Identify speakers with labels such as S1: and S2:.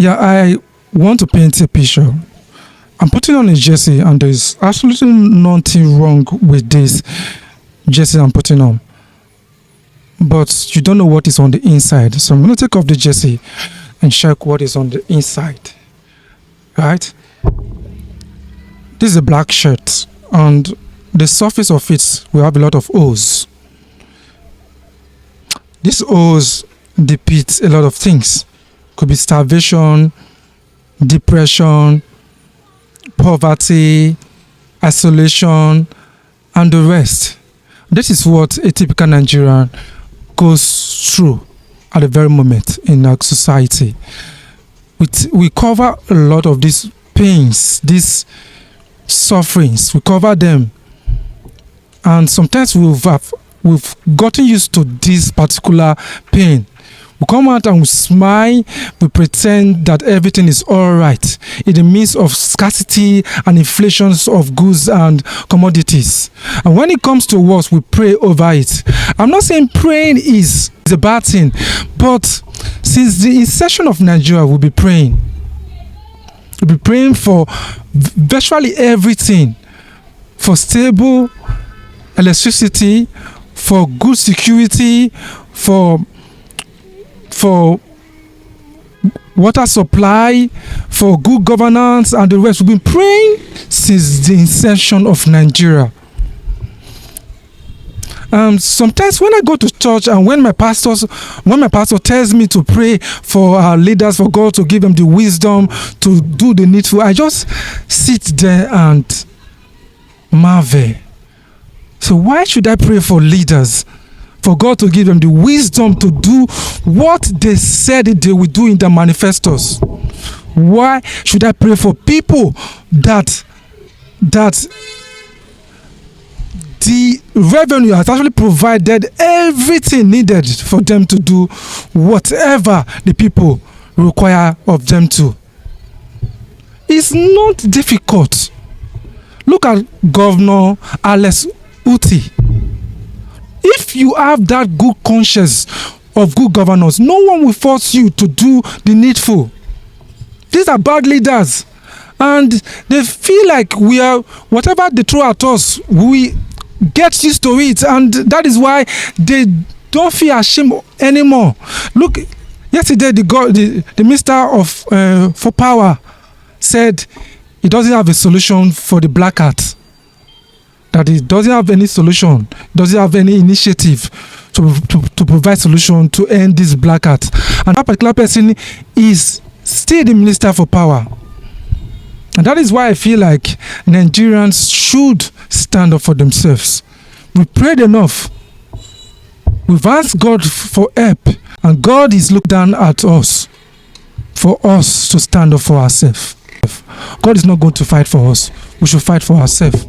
S1: Yeah, I want to paint a picture. I'm putting on a jersey, and there's absolutely nothing wrong with this jersey I'm putting on. But you don't know what is on the inside. So I'm going to take off the jersey and check what is on the inside. Right? This is a black shirt, and the surface of it will have a lot of O's. These O's depict a lot of things. Could be starvation, depression, poverty, isolation, and the rest. This is what a typical Nigerian goes through at the very moment in our society. We cover a lot of these pains, these sufferings. We cover them, and sometimes we've gotten used to this particular pain. We come out and we smile, we pretend that everything is all right in the midst of scarcity and inflations of goods and commodities. And when it comes to us, we pray over it. I'm not saying praying is a bad thing, but since the inception of Nigeria, we'll be praying. We'll be praying for virtually everything, for stable electricity, for good security, for water supply, for good governance, and the rest. We've been praying since the inception of Nigeria. Sometimes when I go to church and when my pastor tells me to pray for our leaders, for God to give them the wisdom to do the needful, I just sit there and marvel. So why should I pray for leaders? For God to give them the wisdom to do what they said they will do in their manifestos. Why should I pray for people that the revenue has actually provided everything needed for them to do whatever the people require of them to? It's not difficult. Look at Governor Alex Uti. If you have that good conscience of good governance, no one will force you to do the needful. These are bad leaders, and they feel like we are, whatever they throw at us, we get used to it, and that is why they don't feel ashamed anymore. Look, yesterday the Minister of for Power said he doesn't have a solution for the Black Cat. That it doesn't have any solution, doesn't have any initiative to provide solution to end this Black Cat. And that particular person is still the Minister for Power. And that is why I feel like Nigerians should stand up for themselves. We prayed enough. We've asked God for help, and God is looking down at us for us to stand up for ourselves. God is not going to fight for us. We should fight for ourselves.